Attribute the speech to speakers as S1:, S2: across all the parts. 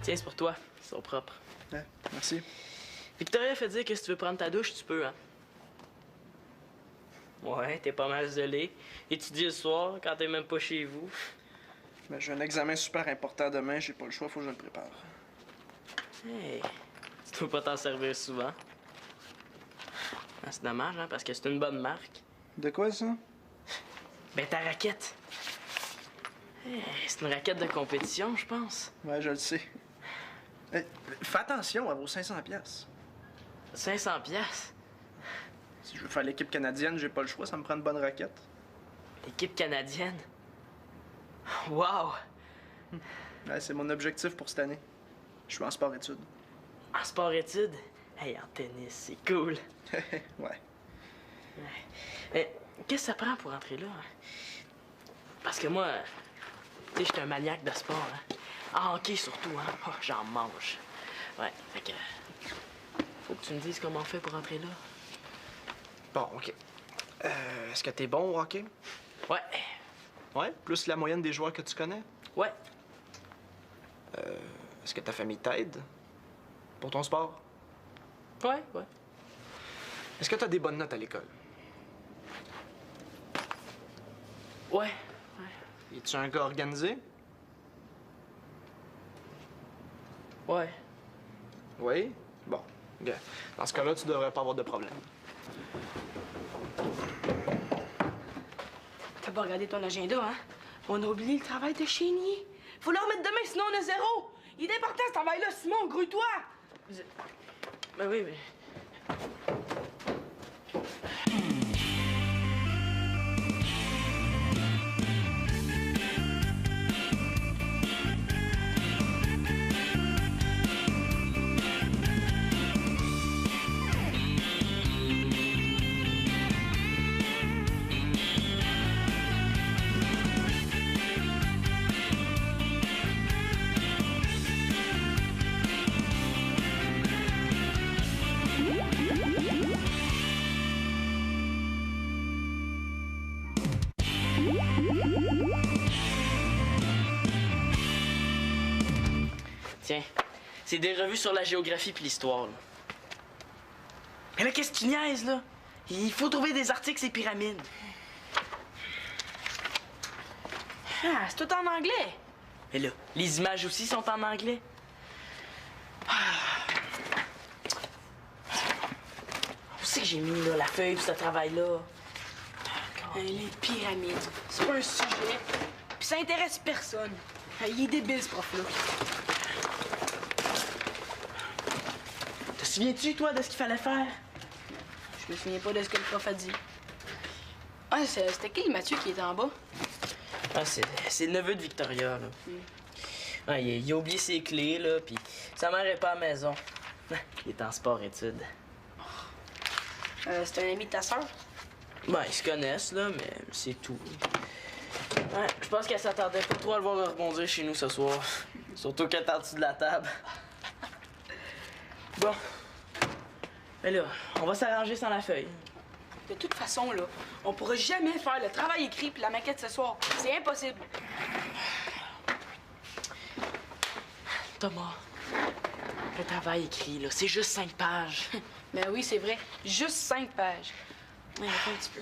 S1: Tiens, c'est pour toi. Ils sont propres.
S2: Ouais, merci.
S1: Victoria fait dire que si tu veux prendre ta douche, tu peux, hein? Ouais, t'es pas mal gelé. Étudier le soir, quand t'es même pas chez vous.
S2: Ben, j'ai un examen super important demain, j'ai pas le choix, faut que je le prépare.
S1: Hey, tu dois pas t'en servir souvent. Ah, c'est dommage, hein, parce que c'est une bonne marque.
S2: De quoi, ça?
S1: Ben, ta raquette. Hey, c'est une raquette de compétition, je pense.
S2: Ouais, je le sais. Hey, fais attention à vos 500 pièces.
S1: 500 piastres.
S2: Si je veux faire l'équipe canadienne, j'ai pas le choix, ça me prend une bonne raquette.
S1: L'équipe canadienne. Wow!
S2: Ouais, c'est mon objectif pour cette année. Je suis en sport-études.
S1: En sport-études? Hey, en tennis, c'est cool.
S2: Ouais.
S1: Qu'est-ce que ça prend pour entrer là? Parce que moi, tu sais, je suis un maniaque de sport. Hein? En hockey surtout, hein? Oh, j'en mange. Ouais, fait que... Faut que tu me dises comment on fait pour entrer là.
S2: Bon, OK. Est-ce que t'es bon au hockey?
S1: Ouais.
S2: Ouais? Plus la moyenne des joueurs que tu connais?
S1: Ouais.
S2: Est-ce que ta famille t'aide pour ton sport?
S1: Ouais.
S2: Est-ce que t'as des bonnes notes à l'école?
S1: Ouais.
S2: Es-tu un gars organisé?
S1: Ouais.
S2: Oui? Bon. OK. Dans ce cas-là, tu devrais pas avoir de problème.
S3: T'as pas regardé ton agenda, hein? On a oublié le travail de chénier. Faut le remettre demain, sinon on a zéro. Il est important ce travail-là, Simon, grouille-toi.
S1: Ben oui, mais... Tiens, c'est des revues sur la géographie puis l'histoire, là. Mais là, qu'est-ce que tu niaises, là? Il faut trouver des articles sur les pyramides.
S3: Ah, c'est tout en anglais.
S1: Mais là, les images aussi sont en anglais. Où c'est que j'ai mis, là, la feuille de ce travail-là?
S3: Les pyramides, c'est pas un sujet. Puis ça intéresse personne. Il est débile, ce prof-là.
S1: Te souviens-tu, toi, de ce qu'il fallait faire?
S3: Je me souviens pas de ce que le prof a dit. Ah, c'était qui, Mathieu, qui était en bas?
S1: Ah, c'est le neveu de Victoria, là. Ah, il a oublié ses clés, là, puis sa mère est pas à la maison. Il est en sport-études.
S3: C'est un ami de ta sœur?
S1: Ben, ils se connaissent, là, mais c'est tout. Ouais, je pense qu'elle s'attendait pas trop à le voir rebondir chez nous ce soir. Surtout qu'elle est en dessous de la table. Bon. Mais là, on va s'arranger sans la feuille.
S3: De toute façon, là, on pourra jamais faire le travail écrit puis la maquette ce soir. C'est impossible.
S1: Thomas, le travail écrit, là, c'est juste 5 pages.
S3: Ben oui, c'est vrai. Juste 5 pages. Ouais, attends un petit peu.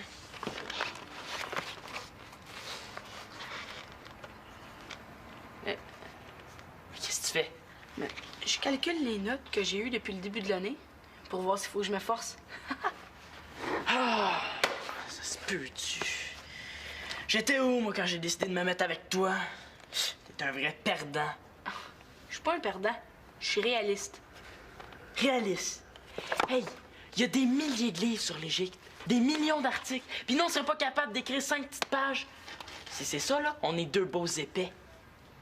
S1: Qu'est-ce que tu fais?
S3: Ben, je calcule les notes que j'ai eues depuis le début de l'année pour voir s'il faut que je me force.
S1: Ah, ça se peut-tu? J'étais où, moi, quand j'ai décidé de me mettre avec toi? T'es un vrai perdant.
S3: Je suis pas un perdant. Je suis réaliste.
S1: Réaliste. Hey, il y a des milliers de livres sur l'Égypte, des millions d'articles, puis nous, on serait pas capable d'écrire 5 petites pages. Si c'est ça, là, on est 2 beaux épais.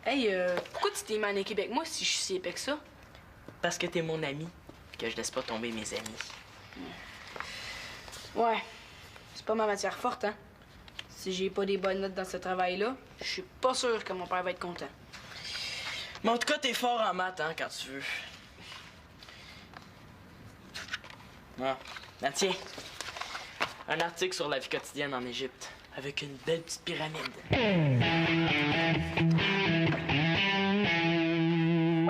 S3: Hey, pourquoi tu t'es mis en équipe avec moi si je suis si épais que ça?
S1: Parce que t'es mon ami, que je laisse pas tomber mes amis.
S3: Ouais, c'est pas ma matière forte, hein? Si j'ai pas des bonnes notes dans ce travail-là, je suis pas sûr que mon père va être content.
S1: Mais en tout cas, t'es fort en maths, hein, quand tu veux. Ah, tiens. Un article sur la vie quotidienne en Égypte, avec une belle petite pyramide.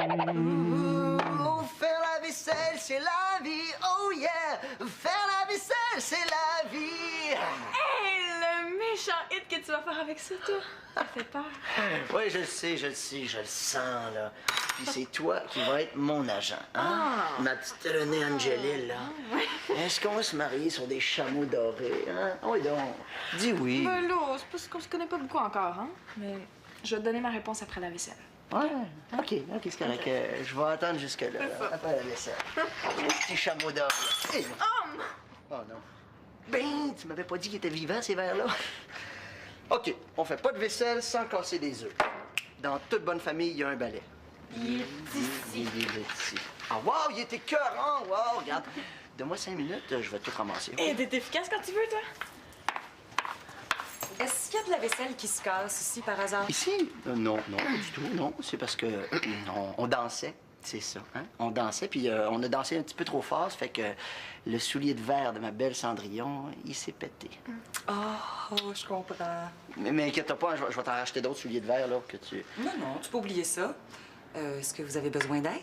S4: Oh, faire la vaisselle, c'est la vie. Oh yeah! Faire la vaisselle, c'est la vie.
S3: Hey, le méchant hit que tu vas faire avec ça, toi. Ça fait peur.
S4: Oui, je le sais, je le sens, là. Puis c'est toi qui vas être mon agent, hein? Ma petite Renée Angelil, là. Est-ce qu'on va se marier sur des chameaux dorés, hein? Oui, donc. Dis oui.
S3: Ben là, c'est parce qu'on se connaît pas beaucoup encore, hein? Mais je vais te donner ma réponse après la vaisselle.
S4: Ouais, OK, c'est correct. Je vais attendre jusque-là, là, après la vaisselle. Les petits chameaux dorés. Hey. Oh non. Ben, tu m'avais pas dit qu'ils étaient vivants, ces vers-là. OK, on fait pas de vaisselle sans casser des œufs. Dans toute bonne famille, il y a un balai. Il est ici. Ah, wow, il était écœurant! Wow, regarde. Donne-moi 5 minutes, je vais tout ramasser.
S3: Et t'es efficace quand tu veux, toi?
S5: Est-ce qu'il y a de la vaisselle qui se casse ici, par hasard?
S4: Ici? Non, pas du tout, non. C'est parce que on dansait, c'est ça. Hein? On dansait, puis on a dansé un petit peu trop fort, ça fait que le soulier de verre de ma belle Cendrillon, il s'est pété.
S5: Oh, je comprends.
S4: Mais inquiète-toi pas, je vais t'en racheter d'autres souliers de verre, là, que tu...
S5: Non, tu peux oublier ça. Est-ce que vous avez besoin d'aide?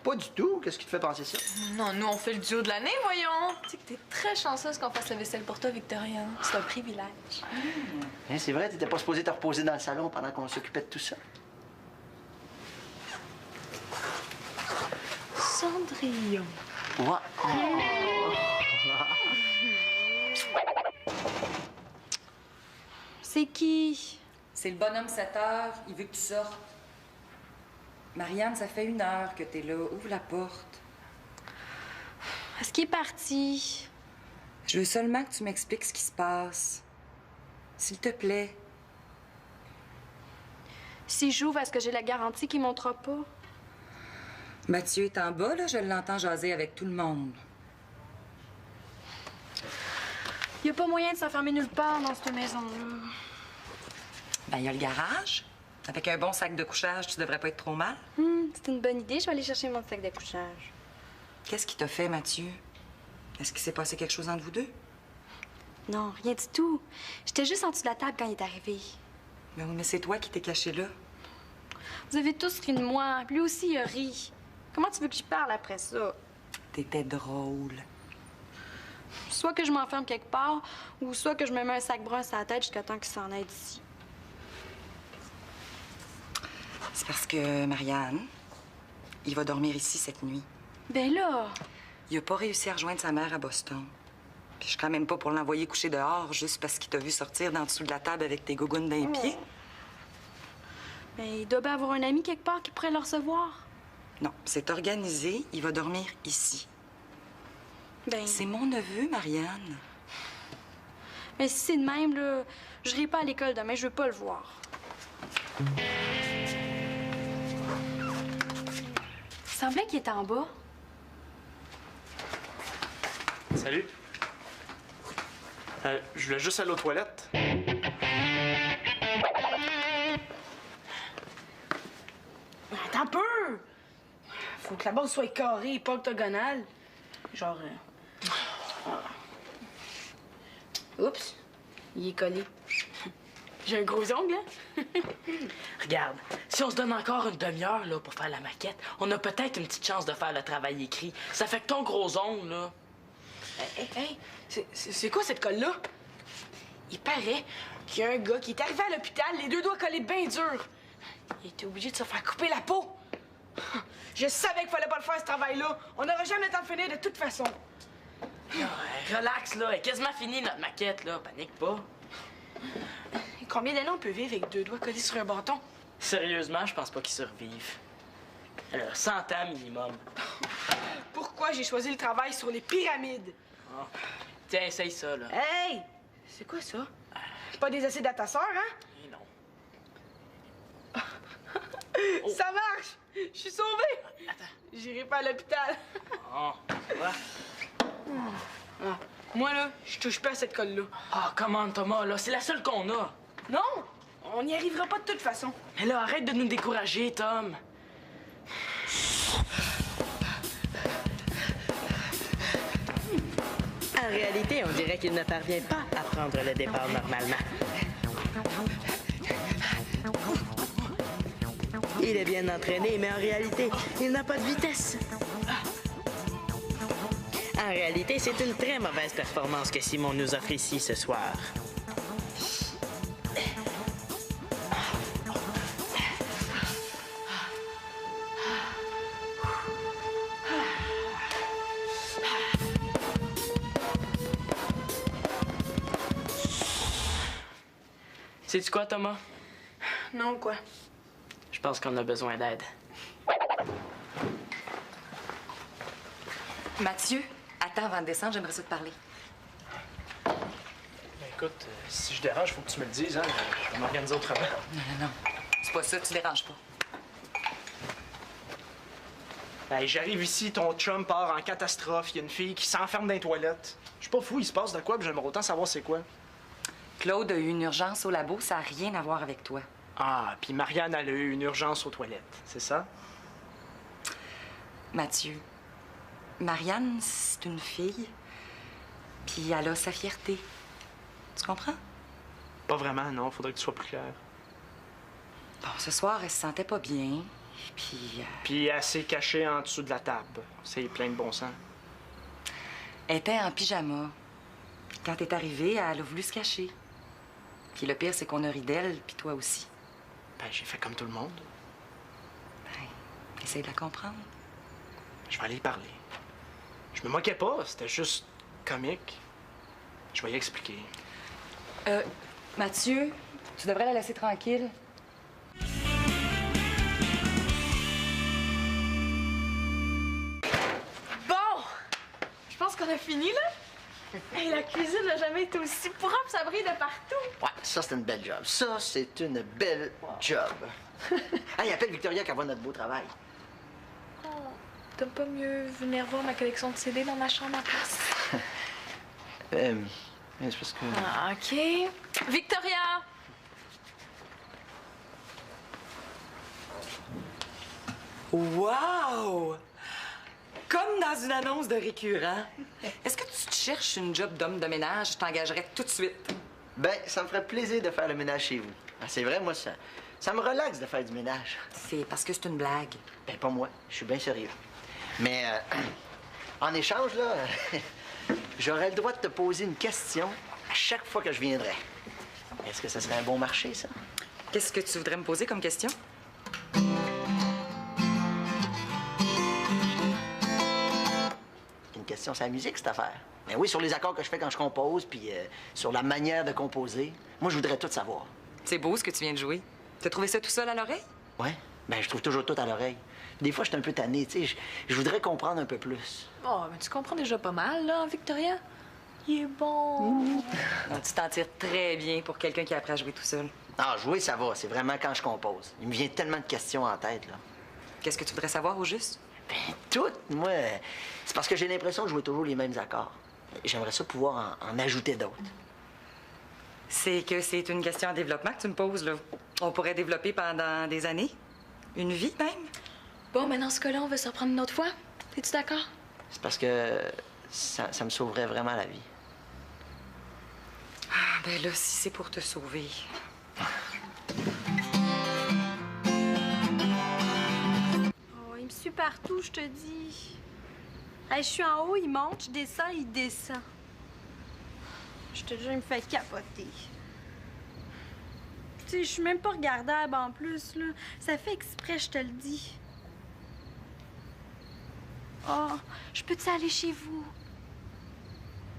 S4: Pas du tout. Qu'est-ce qui te fait penser ça?
S3: Non, nous, on fait le duo de l'année, voyons. Tu sais que t'es très chanceuse qu'on fasse la vaisselle pour toi, Victoria. C'est un privilège.
S4: Hein, c'est vrai, t'étais pas supposé te reposer dans le salon pendant qu'on s'occupait de tout ça.
S3: Cendrillon.
S4: Ouais.
S3: C'est qui?
S5: C'est le bonhomme 7 heures. Il veut que tu sortes. Marianne, ça fait 1 heure que t'es là. Ouvre la porte.
S3: Est-ce qu'il est parti?
S5: Je veux seulement que tu m'expliques ce qui se passe. S'il te plaît.
S3: Si j'ouvre, est-ce que j'ai la garantie qu'il montera pas?
S5: Mathieu est en bas, là. Je l'entends jaser avec tout le monde.
S3: Y a pas moyen de s'enfermer nulle part dans cette maison-là.
S5: Ben, il y a le garage. Avec un bon sac de couchage, tu devrais pas être trop mal.
S3: C'est une bonne idée. Je vais aller chercher mon sac de couchage.
S5: Qu'est-ce qui t'a fait, Mathieu? Est-ce qu'il s'est passé quelque chose entre vous deux?
S3: Non, rien du tout. J'étais juste en dessous de la table quand il est arrivé.
S5: Mais oui, mais c'est toi qui t'es caché là.
S3: Vous avez tous ri de moi. Lui aussi, il a ri. Comment tu veux que je parle après ça?
S5: T'étais drôle.
S3: Soit que je m'enferme quelque part, ou soit que je me mets un sac brun sur la tête jusqu'à temps qu'il s'en aille d'ici.
S5: C'est parce que, Marianne, il va dormir ici cette nuit.
S3: Ben là!
S5: Il a pas réussi à rejoindre sa mère à Boston. Puis je suis quand même pas pour l'envoyer coucher dehors juste parce qu'il t'a vu sortir d'en dessous de la table avec tes gougounes d'un pied.
S3: Ben, il doit bien avoir un ami quelque part qui pourrait le recevoir.
S5: Non, c'est organisé. Il va dormir ici.
S3: Ben,
S5: C'est mon neveu, Marianne.
S3: mais si c'est de même, là, je n'irai pas à l'école demain, je veux pas le voir. Il semblait qu'il était en bas.
S2: Salut. Je voulais juste aller aux toilettes.
S3: Attends un peu! Faut que la base soit carrée et pas octogonale. Genre... Oups! Il est collé. J'ai un gros ongle, hein?
S1: Regarde, si on se donne encore une demi-heure là, pour faire la maquette, on a peut-être une petite chance de faire le travail écrit. Ça fait que ton gros ongle, là.
S3: Hey, c'est quoi cette colle-là? Il paraît qu'il y a un gars qui est arrivé à l'hôpital, les 2 doigts collés bien durs. Il était obligé de se faire couper la peau. Je savais qu'il fallait pas le faire, ce travail-là. On n'aura jamais le temps de finir de toute façon.
S1: Relax, là. Elle est quasiment finie, notre maquette, là. Panique pas.
S3: Et combien d'années on peut vivre avec 2 doigts collés sur un bâton?
S1: Sérieusement, je pense pas qu'ils survivent. Alors, 100 ans minimum.
S3: Pourquoi j'ai choisi le travail sur les pyramides?
S1: Oh. Tiens, essaye ça, là.
S3: Hey! C'est quoi ça? Pas des acides à ta sœur, hein?
S1: Eh non.
S3: Ça marche! Je suis sauvée!
S1: Attends.
S3: J'irai pas à l'hôpital.
S1: Oh, tu vois?
S3: Ah, moi, là, je touche pas à cette colle-là.
S1: Oh, comment, Thomas, là? C'est la seule qu'on a.
S3: Non! On n'y arrivera pas de toute façon.
S1: Mais là, arrête de nous décourager, Tom. En réalité, on dirait qu'il ne parvient pas à prendre le départ normalement. Il est bien entraîné, mais en réalité, il n'a pas de vitesse. En réalité, c'est une très mauvaise performance que Simon nous offre ici ce soir. Sais-tu quoi, Thomas?
S3: Non, quoi?
S1: Je pense qu'on a besoin d'aide.
S5: Mathieu, attends avant de descendre, j'aimerais ça te parler.
S2: Ben, écoute, si je dérange, faut que tu me le dises, hein. Je vais m'organiser autrement.
S5: Non. C'est pas ça, tu déranges pas.
S2: Hey, j'arrive ici, ton chum part en catastrophe. Il y a une fille qui s'enferme dans les toilettes. Je suis pas fou, il se passe de quoi, puis j'aimerais autant savoir c'est quoi.
S5: Claude a eu une urgence au labo, ça n'a rien à voir avec toi.
S2: Ah, puis Marianne, elle a eu une urgence aux toilettes, c'est ça?
S5: Mathieu, Marianne, c'est une fille, puis elle a sa fierté. Tu comprends?
S2: Pas vraiment, non. Faudrait que tu sois plus clair.
S5: Bon, ce soir, elle se sentait pas bien, puis...
S2: Puis elle s'est cachée en dessous de la table. C'est plein de bon sens.
S5: Elle était en pyjama. Quand t'es arrivé, elle a voulu se cacher. Puis le pire, c'est qu'on a ri d'elle, puis toi aussi.
S2: Ben, j'ai fait comme tout le monde.
S5: Ben, essaye de la comprendre.
S2: Je vais aller y parler. Je me moquais pas, c'était juste comique. Je vais y expliquer.
S5: Mathieu, tu devrais la laisser tranquille.
S3: Bon! Je pense qu'on a fini, là. Hey, la cuisine n'a jamais été aussi propre, ça brille de partout.
S4: Ouais, ça, c'est une belle job. Ça, c'est une belle job. Hey, appelle Victoria qu'elle voit notre beau travail.
S3: Oh, t'as pas mieux venir voir ma collection de CD dans ma chambre en place?
S4: C'est parce que...
S3: Ah, OK. Victoria!
S5: Wow! Comme dans une annonce de récurrent. Est-ce que tu te cherches une job d'homme de ménage? Je t'engagerais tout de suite.
S4: Ben, ça me ferait plaisir de faire le ménage chez vous. Ah, c'est vrai, moi, ça me relaxe de faire du ménage.
S5: C'est parce que c'est une blague.
S4: Ben, pas moi. Je suis bien sérieux. Mais, en échange, là, j'aurais le droit de te poser une question à chaque fois que je viendrais. Est-ce que ça serait un bon marché, ça?
S5: Qu'est-ce que tu voudrais me poser comme question?
S4: Une question sur la musique, cette affaire. Ben oui, sur les accords que je fais quand je compose, puis sur la manière de composer. Moi, je voudrais tout savoir.
S5: C'est beau ce que tu viens de jouer. T'as trouvé ça tout seul à l'oreille?
S4: Ouais? Ben, je trouve toujours tout à l'oreille. Des fois, je suis un peu tanné, tu sais. Je voudrais comprendre un peu plus.
S3: Oh, mais tu comprends déjà pas mal, là, Victoria? Il est bon.
S5: Ah, tu t'en tires très bien pour quelqu'un qui a appris à jouer tout seul.
S4: Ah, jouer, ça va. C'est vraiment quand je compose. Il me vient tellement de questions en tête, là.
S5: Qu'est-ce que tu voudrais savoir au juste?
S4: Ben, tout, moi. C'est parce que j'ai l'impression de jouer toujours les mêmes accords. J'aimerais ça pouvoir en ajouter d'autres.
S5: C'est que c'est une question en développement que tu me poses, là. On pourrait développer pendant des années. Une vie, même.
S3: Bon, mais dans ce cas-là, on va se reprendre une autre fois. Es-tu d'accord?
S4: C'est parce que ça me sauverait vraiment la vie.
S5: Ah, ben là, si c'est pour te sauver.
S6: Oh, il me suit partout, je te dis. Hey, je suis en haut, il monte, je descends, il descend. Je te jure, il me fait capoter. Tu sais, je suis même pas regardable en plus, là. Ça fait exprès, je te le dis. Oh, je peux-tu aller chez vous?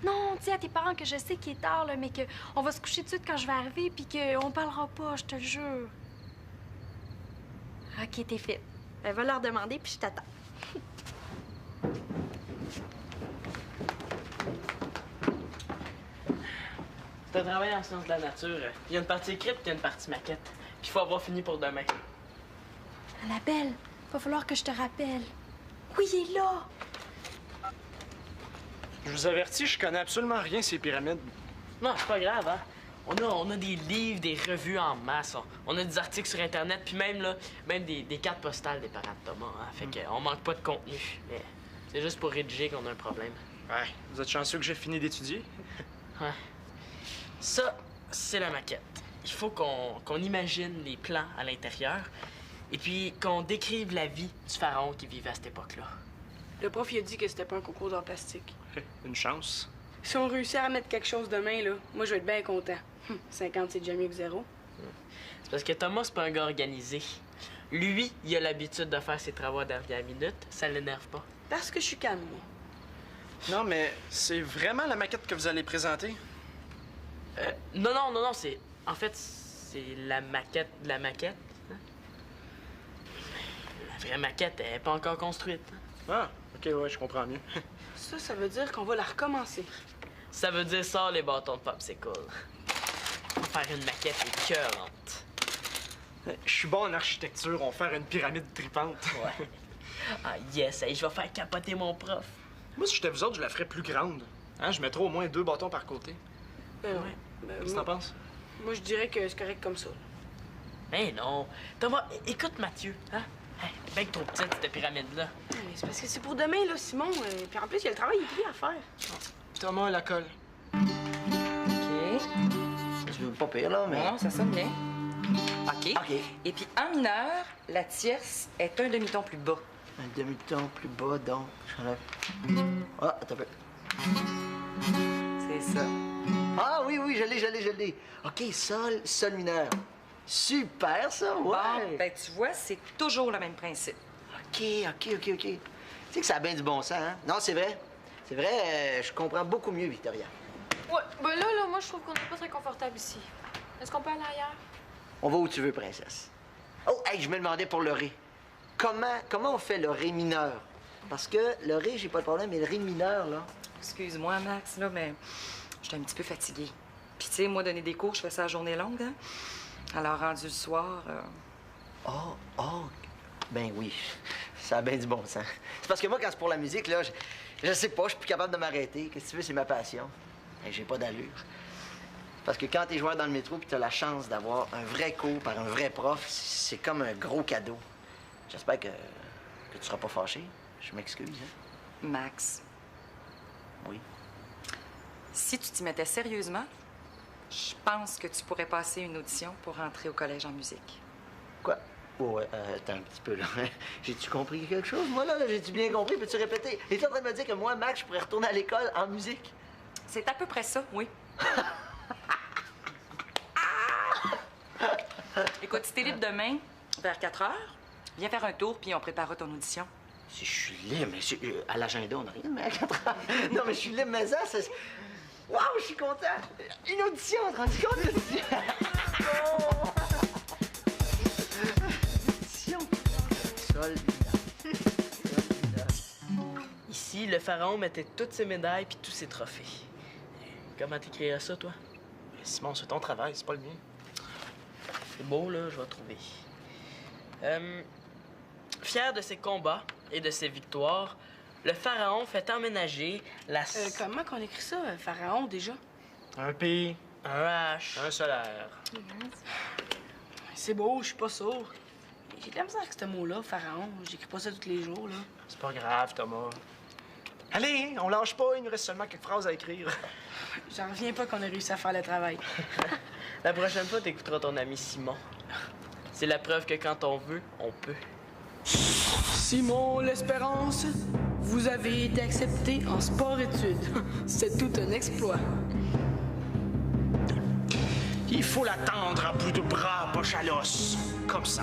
S6: Non, dis à tes parents que je sais qu'il est tard, là, mais qu'on va se coucher tout de suite quand je vais arriver, puis qu'on parlera pas, je te le jure. OK, t'es fit. Elle va leur demander, puis je t'attends.
S1: T'as travaillé en sciences de la nature. Il y a une partie écrite, puis il y a une partie maquette. Puis il faut avoir fini pour demain.
S6: Annabelle, va falloir que je te rappelle. Oui, il est là.
S2: Je vous avertis, je connais absolument rien ces pyramides.
S1: Non, c'est pas grave, hein. On a des livres, des revues en masse. On a des articles sur Internet, puis même, là, même des cartes postales des parents de Thomas. Hein. Fait qu'on manque pas de contenu. Mais c'est juste pour rédiger qu'on a un problème.
S2: Ouais, vous êtes chanceux que j'ai fini d'étudier.
S1: Ouais. Ça, c'est la maquette. Il faut qu'on imagine les plans à l'intérieur. Et puis qu'on décrive la vie du pharaon qui vivait à cette époque-là.
S3: Le prof, il a dit que c'était pas un concours d'art plastique.
S2: Une chance.
S3: Si on réussit à mettre quelque chose demain, là, moi, je vais être bien content. 50, c'est déjà mieux que 0.
S1: C'est parce que Thomas, c'est pas un gars organisé. Lui, il a l'habitude de faire ses travaux à dernière minute. Ça l'énerve pas.
S3: Parce que je suis calme, moi.
S2: Non, mais c'est vraiment la maquette que vous allez présenter?
S1: Non, c'est... En fait, c'est la maquette de la maquette. Hein? La vraie maquette, elle est pas encore construite. Hein?
S2: Ah, OK, ouais, je comprends mieux.
S3: Ça veut dire qu'on va la recommencer.
S1: Ça veut dire sors les bâtons de popsicle. On va faire une maquette écœurante.
S2: Je suis bon en architecture, on va faire une pyramide tripante.
S1: Ouais. Ah yes, hey, je vais faire capoter mon prof.
S2: Moi, si j'étais vous autres, je la ferais plus grande. Hein, je mettrais au moins 2 bâtons par côté.
S3: Ben,
S1: Ouais.
S2: Qu'est-ce que t'en penses?
S3: Moi, je dirais que c'est correct comme ça.
S1: Mais non. Thomas, écoute Mathieu, hein? Hey, ben que trop petite, cette pyramide-là.
S3: Ah, mais c'est parce que c'est pour demain, là, Simon. Puis en plus, il y a le travail écrit à faire.
S2: Thomas, la colle.
S5: OK.
S4: C'est pas pire, là, mais...
S5: Non, ça sonne bien. OK.
S4: OK.
S5: Et puis en mineur, la tierce est un demi-ton plus bas.
S4: Un demi-ton plus bas, donc. J'enlève. Ah, attends un peu.
S5: C'est ça.
S4: Ah oui, je l'ai. OK, sol mineur. Super, ça, ouais.
S5: Bon, ben tu vois, c'est toujours le même principe.
S4: OK. Tu sais que ça a bien du bon sens, hein? Non, c'est vrai. C'est vrai, je comprends beaucoup mieux, Victoria.
S6: Ouais, ben là, moi, je trouve qu'on n'est pas très confortable ici. Est-ce qu'on peut aller ailleurs?
S4: On va où tu veux, princesse. Oh, hey, je me demandais pour le ré. Comment on fait le ré mineur? Parce que le ré, j'ai pas de problème, mais le ré mineur, là...
S5: Excuse-moi, Max, là, mais j'étais un petit peu fatiguée. Puis tu sais, moi, donner des cours, je fais ça à journée longue, hein? Alors, rendu le soir...
S4: Oh, ben oui, ça a bien du bon sens. C'est parce que moi, quand c'est pour la musique, là, je sais pas, je suis plus capable de m'arrêter. Qu'est-ce que tu veux, c'est ma passion. Et j'ai pas d'allure. Parce que quand t'es joueur dans le métro puis t'as la chance d'avoir un vrai cours par un vrai prof, c'est comme un gros cadeau. J'espère que tu seras pas fâché. Je m'excuse, hein?
S5: Max,
S4: Oui.
S5: si tu t'y mettais sérieusement, je pense que tu pourrais passer une audition pour rentrer au collège en musique.
S4: Quoi? Oh, ouais, attends un petit peu, là. J'ai-tu compris quelque chose, moi, là? J'ai-tu bien compris? Peux-tu répéter? Es-tu en train de me dire que moi, Max, je pourrais retourner à l'école en musique?
S5: C'est à peu près ça, oui. Écoute, si t'es libre demain, vers 4 heures, viens faire un tour, puis on préparera ton audition.
S4: Si je suis libre, mais à l'agenda, on n'a rien, mais à 4 heures. Non, mais je suis libre, mais ça, c'est... Waouh, je suis content! Une audition, on te rend compte, l'audition? Audition. Sol mineur.
S1: Ici, le pharaon mettait toutes ses médailles puis tous ses trophées. Comment t'écrirais ça, toi?
S2: Simon, c'est ton travail, c'est pas le mien.
S1: C'est beau, là, je vais trouver. Fier de ses combats et de ses victoires, le pharaon fait emménager la...
S3: Comment qu'on écrit ça, pharaon, déjà?
S2: Un P,
S1: Un H.
S2: un solaire.
S3: C'est beau, je suis pas sourd. J'ai de la misère avec ce mot-là, pharaon. J'écris pas ça tous les jours, là.
S2: C'est pas grave, Thomas. Allez, on lâche pas, il nous reste seulement quelques phrases à écrire.
S3: J'en reviens pas qu'on ait réussi à faire le travail.
S1: La prochaine fois, t'écouteras ton ami Simon. C'est la preuve que quand on veut, on peut.
S3: Simon l'Espérance, vous avez été accepté en sport-études. C'est tout un exploit.
S2: Il faut l'attendre à bout de bras, poche à l'os. Comme ça.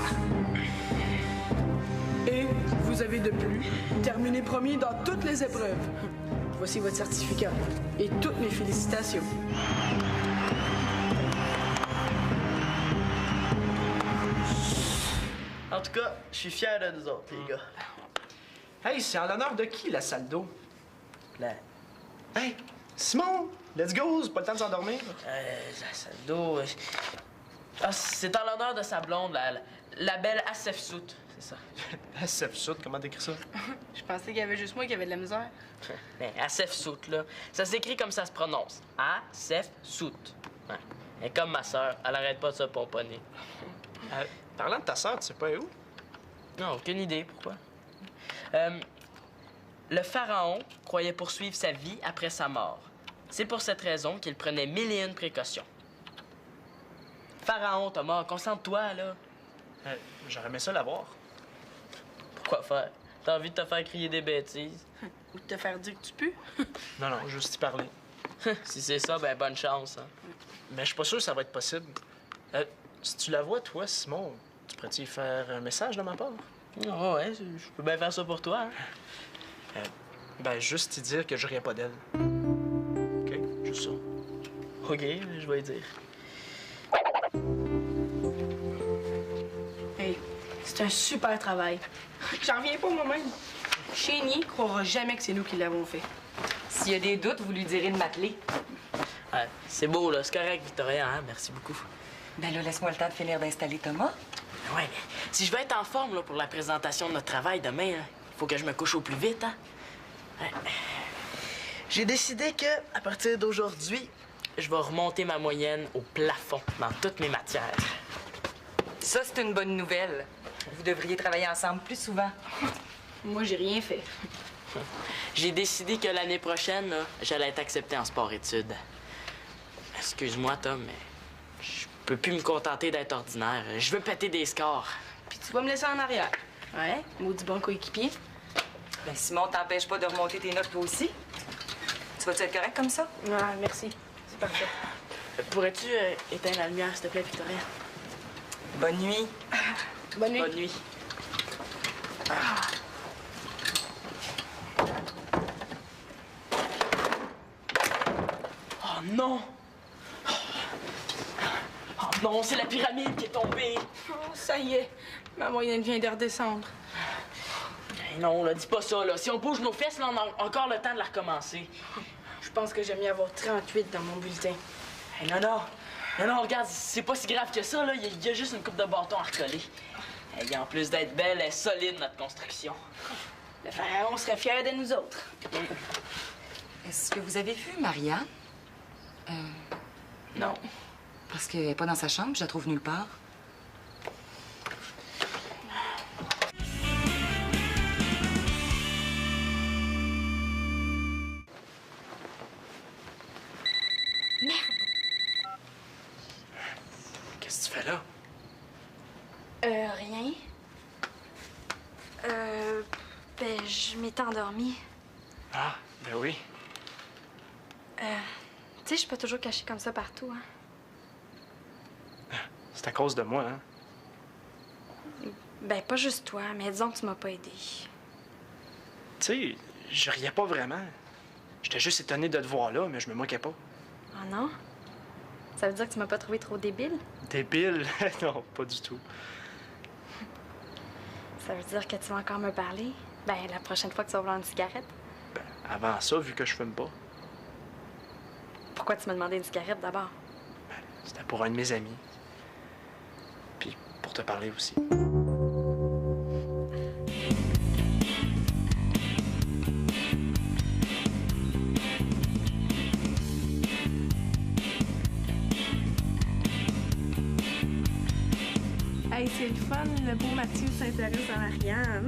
S3: Et vous avez de plus terminé premier dans toutes les épreuves. Voici votre certificat et toutes mes félicitations.
S1: En tout cas, je suis fier de nous autres, les gars.
S2: Hey, c'est en l'honneur de qui, la salle d'eau?
S1: La
S2: Hey, Simon, let's go, c'est pas le temps de s'endormir.
S1: la salle d'eau... Ah, c'est en l'honneur de sa blonde, la belle Asef Sout, c'est ça.
S2: SF Sout, comment t'écris ça?
S3: Je pensais qu'il y avait juste moi qui avait de la misère.
S1: Mais Asef Sout, là, ça s'écrit comme ça se prononce. Asef Sout. Ouais. Et comme ma sœur, elle arrête pas de se pomponner.
S2: Parlant de ta sœur, tu sais pas où?
S1: Non, aucune idée, pourquoi? Le pharaon croyait poursuivre sa vie après sa mort. C'est pour cette raison qu'il prenait 1001 précautions. Pharaon, Thomas, concentre-toi, là.
S2: J'aurais aimé ça l'avoir.
S1: Pourquoi faire? T'as envie de te faire crier des bêtises?
S3: Ou de te faire dire que tu pues.
S2: Non, juste y parler.
S1: Si c'est ça, ben bonne chance, hein.
S2: Mais je suis pas sûr que ça va être possible. Si tu la vois, toi, Simon, tu pourrais-tu y faire un message de ma part?
S1: Ah ouais, je peux bien faire ça pour toi, hein.
S2: Ben, juste y dire que je riais pas d'elle. OK? Juste ça.
S1: OK, je vais y dire.
S3: Hey, c'est un super travail. J'en reviens pas moi-même. Chénie croira jamais que c'est nous qui l'avons fait.
S5: S'il y a des doutes, vous lui direz de m'appeler.
S1: Ouais, c'est beau, là. C'est correct, Victoria, hein. Merci beaucoup.
S5: Ben là, laisse-moi le temps de finir d'installer Thomas.
S1: Ouais, mais si je veux être en forme, là, pour la présentation de notre travail demain, il faut que je me couche au plus vite, hein. Ouais. J'ai décidé que, à partir d'aujourd'hui, je vais remonter ma moyenne au plafond dans toutes mes matières.
S5: Ça, c'est une bonne nouvelle. Vous devriez travailler ensemble plus souvent.
S3: Moi, j'ai rien fait.
S1: J'ai décidé que l'année prochaine, là, j'allais être accepté en sport-études. Excuse-moi, Tom, mais je peux plus me contenter d'être ordinaire. Je veux péter des scores.
S3: Puis tu vas me laisser en arrière. Ouais, maudit bon coéquipier.
S5: Ben Simon, t'empêche pas de remonter tes notes toi aussi. Tu vas-tu être correct comme ça?
S3: Ah, merci. C'est parfait.
S1: Pourrais-tu éteindre la lumière, s'il te plaît, Victoria?
S5: Bonne nuit.
S3: Bonne nuit.
S1: Bonne nuit. Oh non! Oh non, c'est la pyramide qui est tombée!
S3: Oh, ça y est. Ma moyenne vient de redescendre.
S1: Hey, non, là, dis pas ça, là. Si on bouge nos fesses, là, on a encore le temps de la recommencer.
S3: Je pense que j'aime mieux avoir 38 dans mon bulletin.
S1: Hey, non, regarde, c'est pas si grave que ça, là. Il y a juste une coupe de bâton à recoller. Hey, en plus d'être belle, elle est solide, notre construction.
S3: Le pharaon serait fier de nous autres.
S5: Est-ce que vous avez vu Marianne?
S3: Non.
S5: Parce qu'elle n'est pas dans sa chambre, je la trouve nulle part.
S6: Merde!
S2: Qu'est-ce que tu fais là?
S6: Rien. Ben, je m'étais endormie.
S2: Ah, ben oui.
S6: Tu sais, je suis pas toujours cachée comme ça partout, hein.
S2: C'est à cause de moi, hein?
S6: Ben, pas juste toi, mais disons que tu m'as pas aidé.
S2: Tu sais, je riais pas vraiment. J'étais juste étonné de te voir là, mais je me moquais pas.
S6: Oh non? Ça veut dire que tu m'as pas trouvé trop débile?
S2: Débile? Non, pas du tout.
S6: Ça veut dire que tu vas encore me parler? Ben, la prochaine fois que tu vas vouloir une cigarette.
S2: Ben, avant ça, vu que je fume pas,
S6: Pourquoi tu m'as demandé une cigarette d'abord?
S2: c'était pour un de mes amis. Puis pour te parler aussi.
S3: Hey, c'est le fun. Le beau Mathieu s'intéresse à Marianne.